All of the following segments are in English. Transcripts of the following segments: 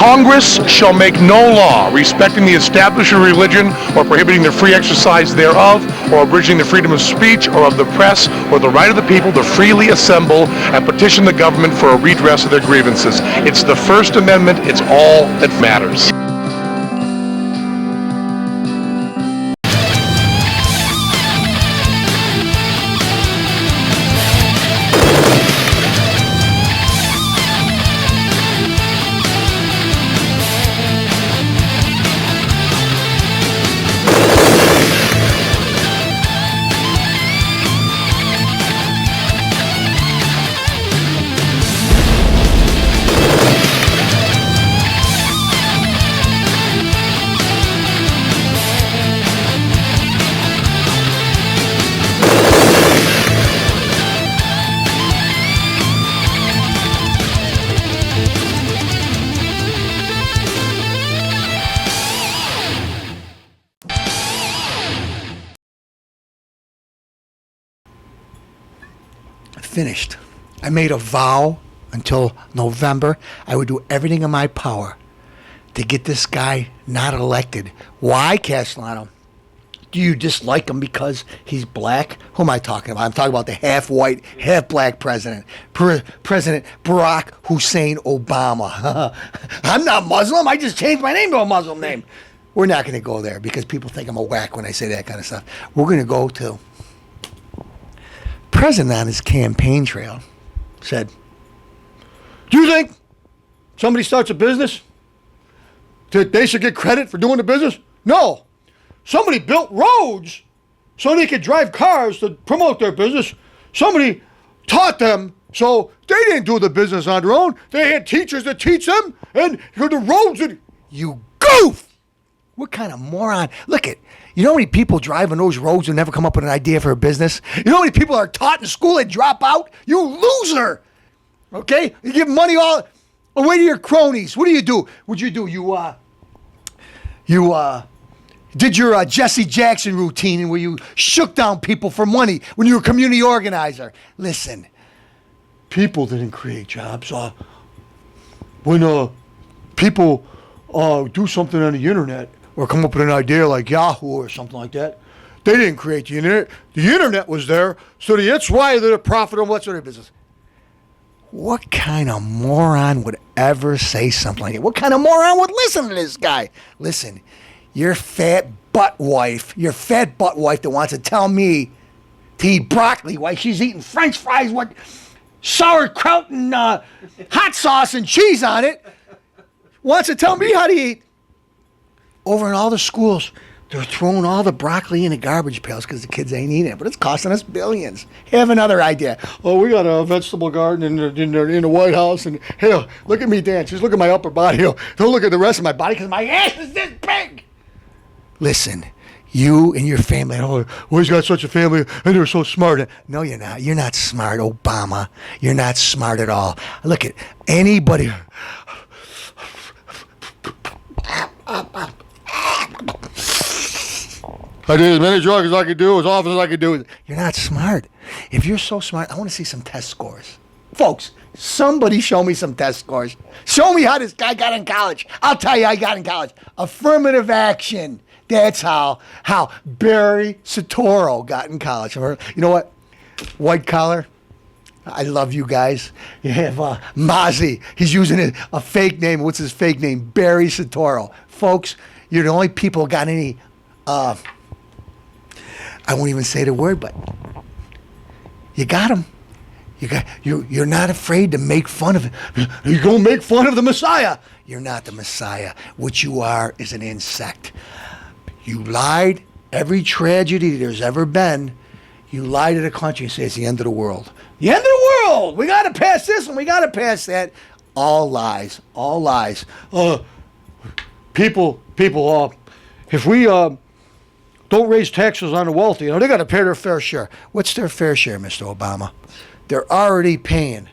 Congress shall make no law respecting the establishment of religion or prohibiting the free exercise thereof or abridging the freedom of speech or of the press or the right of the people to freely assemble and petition the government for a redress of their grievances. It's the First Amendment. It's all that matters. Finished. I made a vow until November. I would do everything in my power to get this guy not elected. Why, Castellano? Do you dislike him because he's black? Who am I talking about? I'm talking about the half-white, half-black president. President Barack Hussein Obama. I'm not Muslim. I just changed my name to a Muslim name. We're not going to go there because people think I'm a whack when I say that kind of stuff. We're going to go to president on his campaign trail said, do you think somebody starts a business that they should get credit for doing the business? No. Somebody built roads so they could drive cars to promote their business. Somebody taught them so they didn't do the business on their own. They had teachers to teach them and the roads that... You goof! What kind of moron? Look at, you know how many people drive on those roads and never come up with an idea for a business? You know how many people are taught in school and drop out? You loser! Okay? You give money all away to your cronies. What do you do? What'd you do? You did your Jesse Jackson routine where you shook down people for money when you were a community organizer. Listen, people didn't create jobs. When people do something on the internet, or come up with an idea like Yahoo or something like that, they didn't create the internet. The internet was there, so that's why they're profitable. What's their business? What kind of moron would ever say something like that? What kind of moron would listen to this guy? Listen, your fat butt wife that wants to tell me to eat broccoli while she's eating French fries with sauerkraut and hot sauce and cheese on it, wants to tell me how to eat. Over in all the schools, they're throwing all the broccoli in the garbage pails because the kids ain't eating it, but it's costing us billions. Have another idea. Oh, we got a vegetable garden in the White House, and hey, look at me dance. Just look at my upper body. Don't look at the rest of my body because my ass is this big. Listen, you and your family, he's got such a family, and they're so smart. No, you're not. You're not smart, Obama. You're not smart at all. Look at anybody. I did as many drugs as I could do, as often as I could do. You're not smart. If you're so smart, I want to see some test scores. Folks, somebody show me some test scores. Show me how this guy got in college. I'll tell you I got in college. Affirmative action. That's how Barry Soetoro got in college. You know what? White collar. I love you guys. You have Mozzie. He's using a fake name. What's his fake name? Barry Soetoro. Folks, you're the only people who got any... I won't even say the word, but you got him. You're not afraid to make fun of it. You're going to make fun of the Messiah. You're not the Messiah. What you are is an insect. You lied. Every tragedy there's ever been, you lie to the country and say it's the end of the world. The end of the world. We got to pass this and we got to pass that. All lies. All lies. People. If we don't raise taxes on the wealthy, they got to pay their fair share. What's their fair share, Mr. Obama? They're already paying.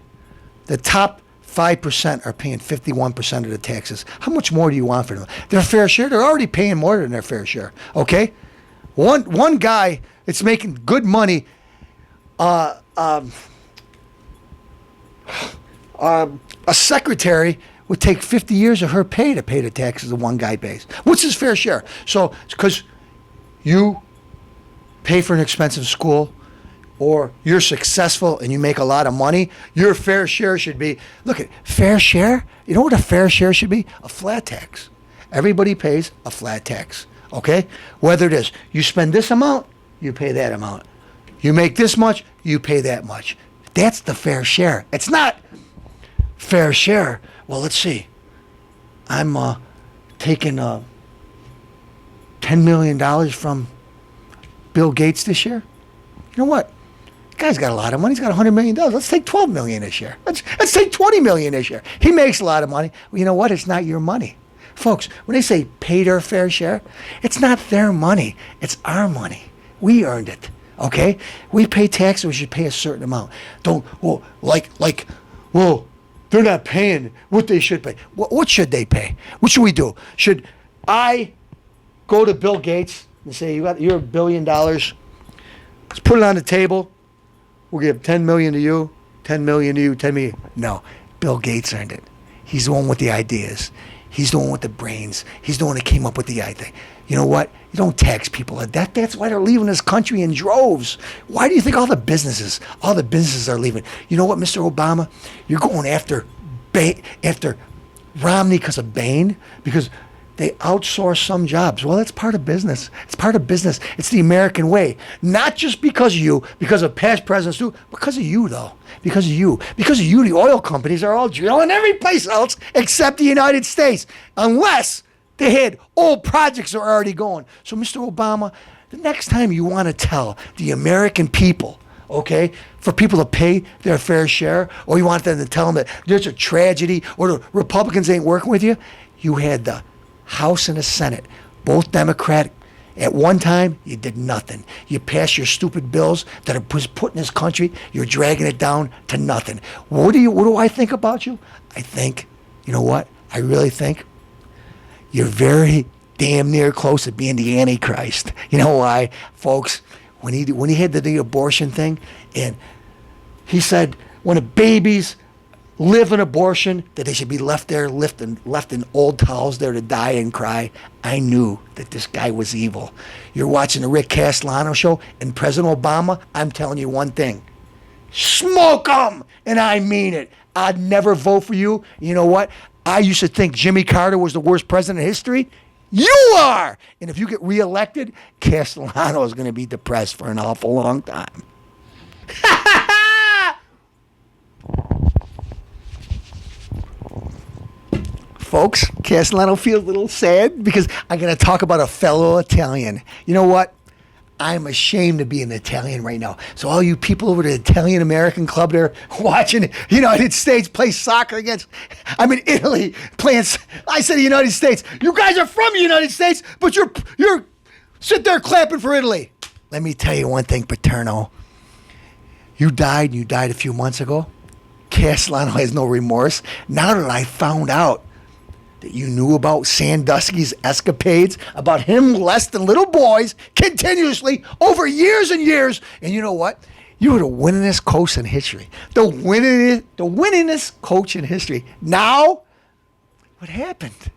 The top 5% are paying 51% of the taxes. How much more do you want for them? Their fair share? They're already paying more than their fair share. Okay? One guy that's making good money, a secretary would take 50 years of her pay to pay the taxes the one guy pays. What's his fair share? So, because you pay for an expensive school, or you're successful and you make a lot of money, your fair share should be, look at fair share. You know what a fair share should be? A flat tax. Everybody pays a flat tax, okay? Whether it is you spend this amount, you pay that amount. You make this much, you pay that much. That's the fair share. It's not fair share. Well, let's see. I'm taking $10 million from Bill Gates this year. You know what? The guy's got a lot of money. He's got $100 million. Let's take $12 million this year. Let's take $20 million this year. He makes a lot of money. Well, you know what? It's not your money. Folks, when they say pay their fair share, it's not their money. It's our money. We earned it. Okay? We pay taxes. We should pay a certain amount. Don't, well, well, they're not paying what they should pay. What should they pay? What should we do? Should I go to Bill Gates and say, you're $1 billion. Let's put it on the table. We'll give 10 million to you, 10 million to you, 10 million. No, Bill Gates earned it. He's the one with the ideas. He's the one with the brains. He's the one that came up with the idea. You know what? You don't tax people like that. That's why they're leaving this country in droves. Why do you think all the businesses are leaving? You know what, Mr. Obama? You're going after Romney because of Bain, because they outsource some jobs. Well, that's part of business. It's part of business. It's the American way. Not just because of past presidents too, because of you, though. Because of you. Because of you, the oil companies are all drilling every place else except the United States. Unless they had old projects that are already going. So, Mr. Obama, the next time you want to tell the American people, okay, for people to pay their fair share, or you want them to tell them that there's a tragedy, or the Republicans ain't working with you, you had the House and the Senate, both Democratic. At one time, you did nothing. You passed your stupid bills that are put in this country. You're dragging it down to nothing. What do I think about you? I think, you know what? I really think you're very damn near close to being the Antichrist. You know why, folks? When he had the abortion thing, and he said when the babies live in abortion, that they should be left there, left in old towels there to die and cry. I knew that this guy was evil. You're watching the Rick Castellano show, and President Obama, I'm telling you one thing. Smoke 'em! And I mean it. I'd never vote for you. You know what? I used to think Jimmy Carter was the worst president in history. You are! And if you get reelected, Castellano is going to be depressed for an awful long time. Folks, Castellano feels a little sad because I'm going to talk about a fellow Italian. You know what? I'm ashamed to be an Italian right now. So all you people over the Italian American club there watching the United States play soccer I'm in Italy playing, I said the United States. You guys are from the United States, but you're sit there clapping for Italy. Let me tell you one thing, Paterno. You died a few months ago. Castellano has no remorse. Now that I found out that you knew about Sandusky's escapades, about him molesting little boys continuously over years and years. And you know what? You were the winningest coach in history. The winningest coach in history. Now, what happened?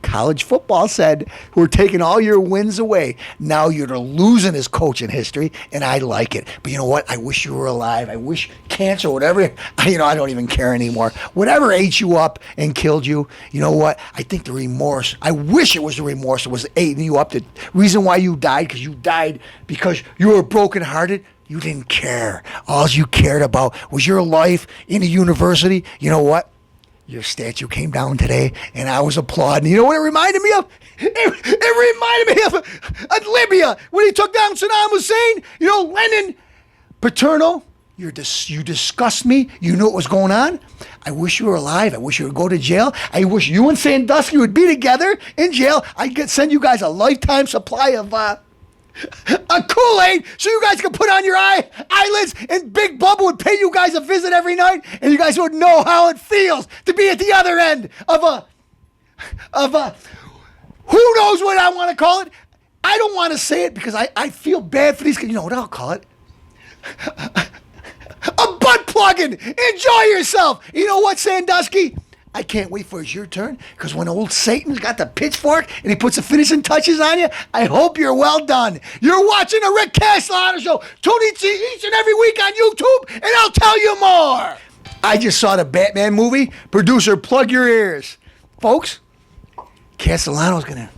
College football said, we're taking all your wins away. Now you're the losingest coach in history, and I like it. But you know what? I wish you were alive. I wish cancer, whatever, I don't even care anymore. Whatever ate you up and killed you, you know what? I think the remorse, I wish it was the remorse that was eating you up. The reason why you died, because you died because you were brokenhearted. You didn't care. All you cared about was your life in a university. You know what? Your statue came down today, and I was applauding. You know what it reminded me of? It reminded me of Libya when he took down Saddam Hussein. You know, Lenin. Paterno, you disgust me. You knew what was going on. I wish you were alive. I wish you would go to jail. I wish you and Sandusky would be together in jail. I'd send you guys a lifetime supply of a Kool-Aid so you guys can put on your eyelids, and Big Bubba would pay you guys a visit every night, and you guys would know how it feels to be at the other end of a who knows what I want to call it. I don't want to say it because I feel bad for these kids. You know what I'll call it? A butt plugging. Enjoy yourself. You know what, Sandusky? I can't wait for it's your turn, because when old Satan's got the pitchfork and he puts the finishing touches on you, I hope you're well done. You're watching the Rick Castellano Show. Tune in each and every week on YouTube, and I'll tell you more. I just saw the Batman movie. Producer, plug your ears. Folks, Castellano's going to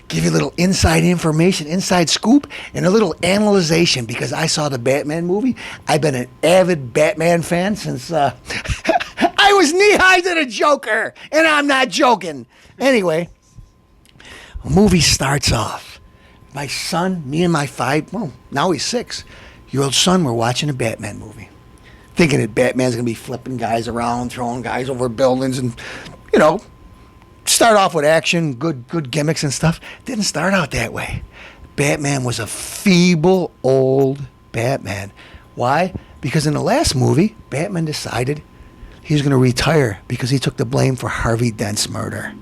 give you a little inside information, inside scoop, and a little analyzation, because I saw the Batman movie. I've been an avid Batman fan since I was knee-high to the Joker, and I'm not joking. Anyway, the movie starts off. My son, me and my now he's 6-year-old son, were watching a Batman movie, thinking that Batman's going to be flipping guys around, throwing guys over buildings, and, start off with action, good gimmicks and stuff. Didn't start out that way. Batman was a feeble old Batman. Why? Because in the last movie, Batman decided he was going to retire because he took the blame for Harvey Dent's murder.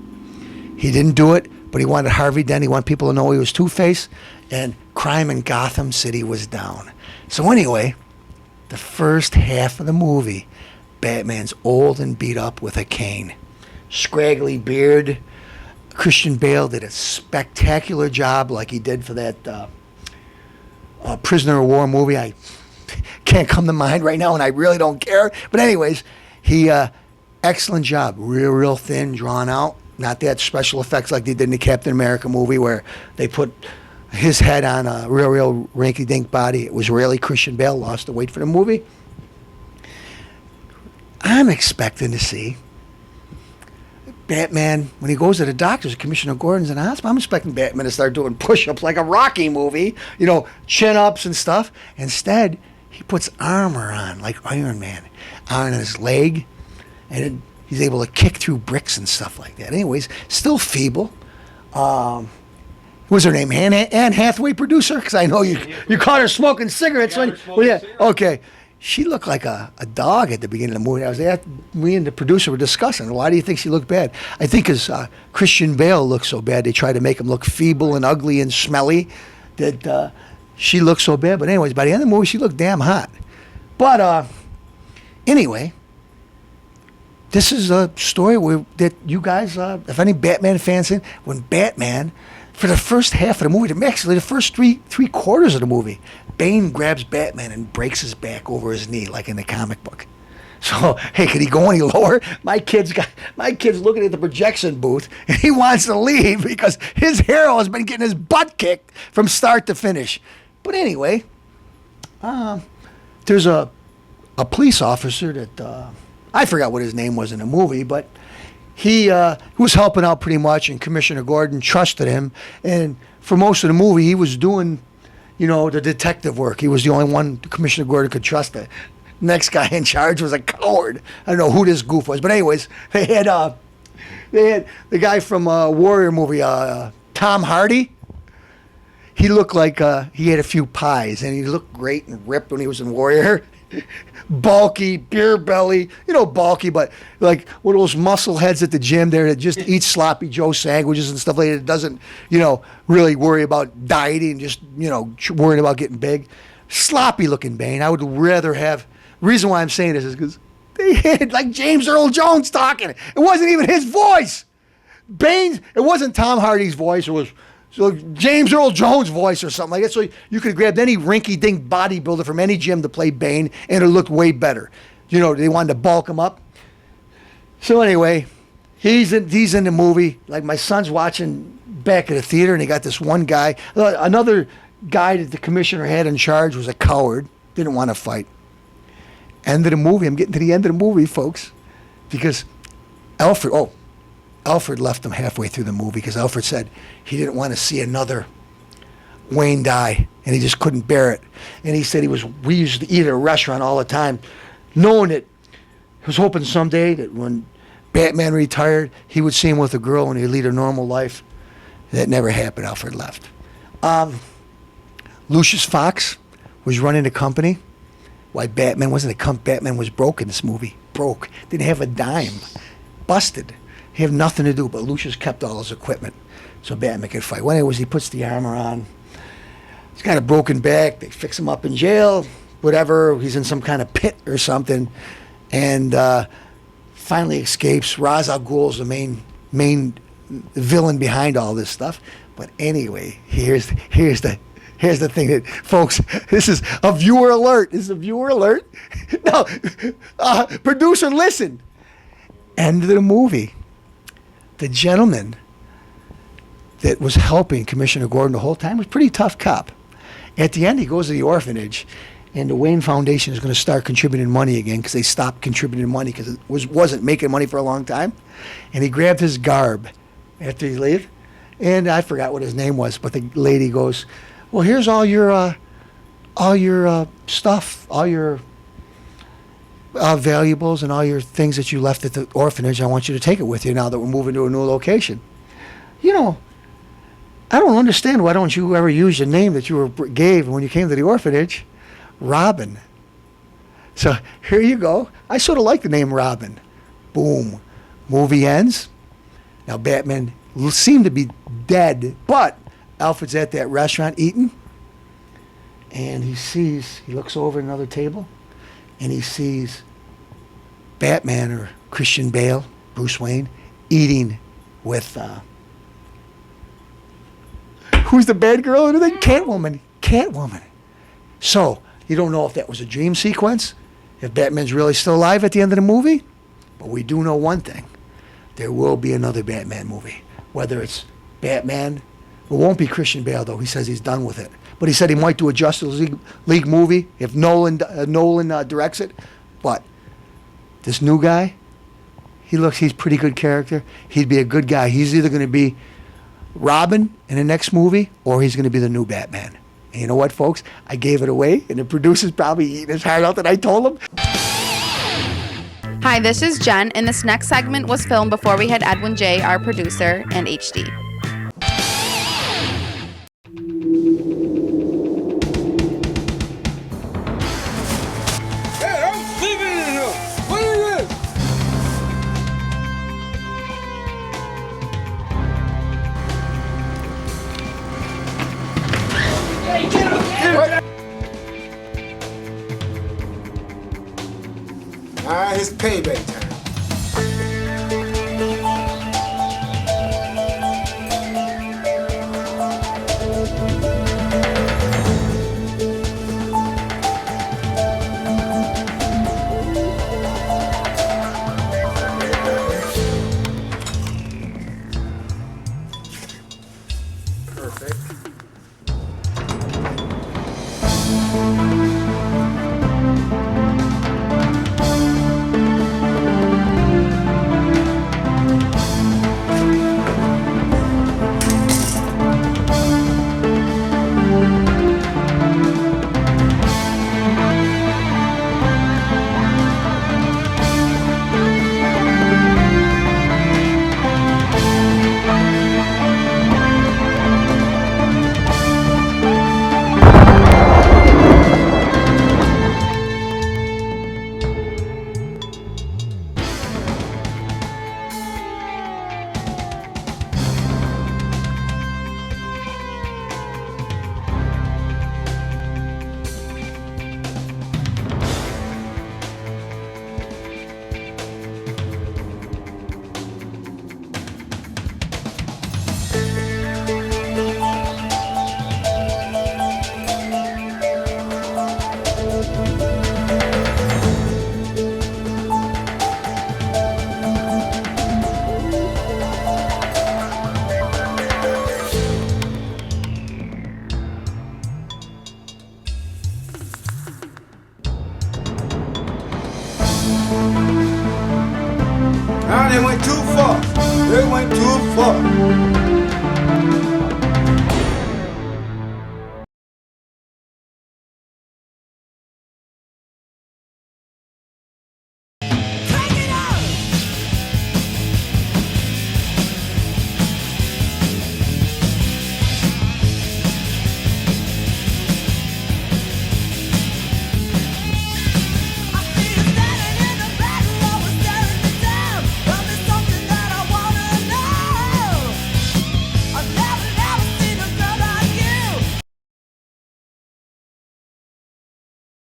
He didn't do it, but he wanted Harvey Dent. He wanted people to know he was Two-Face, and crime in Gotham City was down. So anyway, the first half of the movie, Batman's old and beat up with a cane. Scraggly beard. Christian Bale did a spectacular job like he did for that Prisoner of War movie. I can't come to mind right now, and I really don't care. But anyways, he excellent job. Real thin, drawn out. Not that special effects like they did in the Captain America movie where they put his head on a real rinky-dink body. It was really Christian Bale. Lost the weight for the movie. I'm expecting to see Batman, when he goes to the doctors, Commissioner Gordon's in the hospital, I'm expecting Batman to start doing push-ups like a Rocky movie, chin-ups and stuff. Instead, he puts armor on, like Iron Man, on his leg, and he's able to kick through bricks and stuff like that. Anyways, still feeble. What was her name? Anne Hathaway, producer? Because I know you caught her smoking cigarettes. Okay. She looked like a dog at the beginning of the movie. Me and the producer were discussing, why do you think she looked bad? I think because Christian Bale looked so bad, they tried to make him look feeble and ugly and smelly, that she looked so bad. But anyways, by the end of the movie, she looked damn hot. But anyway, this is a story that you guys, if any Batman fans in, when Batman, for the first half of the movie, actually the first three quarters of the movie, Bane grabs Batman and breaks his back over his knee, like in the comic book. So, hey, could he go any lower? My kid's looking at the projection booth, and he wants to leave because his hero has been getting his butt kicked from start to finish. But anyway, there's a police officer that I forgot what his name was in the movie, but he was helping out pretty much, and Commissioner Gordon trusted him. And for most of the movie, he was doing, the detective work. He was the only one Commissioner Gordon could trust. The next guy in charge was a coward. I don't know who this goof was, but anyways, they had the guy from Warrior movie, Tom Hardy. He looked like he had a few pies, and he looked great and ripped when he was in Warrior. Bulky, beer belly, bulky, but like one of those muscle heads at the gym there that just eats sloppy Joe sandwiches and stuff like that. Doesn't, really worry about dieting, just, worrying about getting big. Sloppy looking Bane. I would rather have, the reason why I'm saying this is because they had like James Earl Jones talking. It wasn't even his voice. It wasn't Tom Hardy's voice. It was James Earl Jones' voice or something like that. So you could have grabbed any rinky-dink bodybuilder from any gym to play Bane, and it looked way better. They wanted to bulk him up. So anyway, he's in the movie. Like, my son's watching back at the theater, and he got this one guy. Another guy that the commissioner had in charge was a coward. Didn't want to fight. End of the movie. I'm getting to the end of the movie, folks. Because Alfred left him halfway through the movie because Alfred said he didn't want to see another Wayne die, and he just couldn't bear it. And he said we used to eat at a restaurant all the time, knowing that he was hoping someday that when Batman retired, he would see him with a girl and he'd lead a normal life. That never happened. Alfred left. Lucius Fox was running the company. Why Batman wasn't a company? Batman was broke in this movie. Broke. Didn't have a dime. Busted. He had nothing to do, but Lucius kept all his equipment so Batman could fight. Well, anyways, he puts the armor on. He's got a broken back. They fix him up in jail, whatever. He's in some kind of pit or something. And finally escapes. Ra's al Ghul's the main villain behind all this stuff. But anyway, here's the thing that, folks, this is a viewer alert. This is a viewer alert. No, producer, listen. End of the movie. The gentleman that was helping Commissioner Gordon the whole time was a pretty tough cop. At the end, he goes to the orphanage, and the Wayne Foundation is going to start contributing money again because they stopped contributing money because it wasn't making money for a long time. And he grabbed his garb after he left, and I forgot what his name was, but the lady goes, well, here's all your stuff, all your valuables and all your things that you left at the orphanage. I want you to take it with you now that we're moving to a new location. You know, I don't understand why don't you ever use your name that you were gave when you came to the orphanage, Robin. So here you go. I sort of like the name Robin. Boom. Movie ends. Now Batman seemed to be dead, but Alfred's at that restaurant eating, and he looks over at another table, and he sees Batman or Christian Bale, Bruce Wayne, eating with who's the bad girl? Catwoman. So you don't know if that was a dream sequence, if Batman's really still alive at the end of the movie, but we do know one thing: there will be another Batman movie. Whether it's Batman, it won't be Christian Bale though. He says he's done with it, but he said he might do a Justice League movie if Nolan directs it. But this new guy, he's pretty good character. He'd be a good guy. He's either going to be Robin in the next movie, or he's going to be the new Batman. And you know what, folks? I gave it away, and the producer's probably eating his heart out that I told him. Hi, this is Jen, and this next segment was filmed before we had Edwin J., our producer, and HD. Hey, I'm sleeping in here. What is this? Hey, get up! It's payback time. Perfect. Now they went too far. They went too far.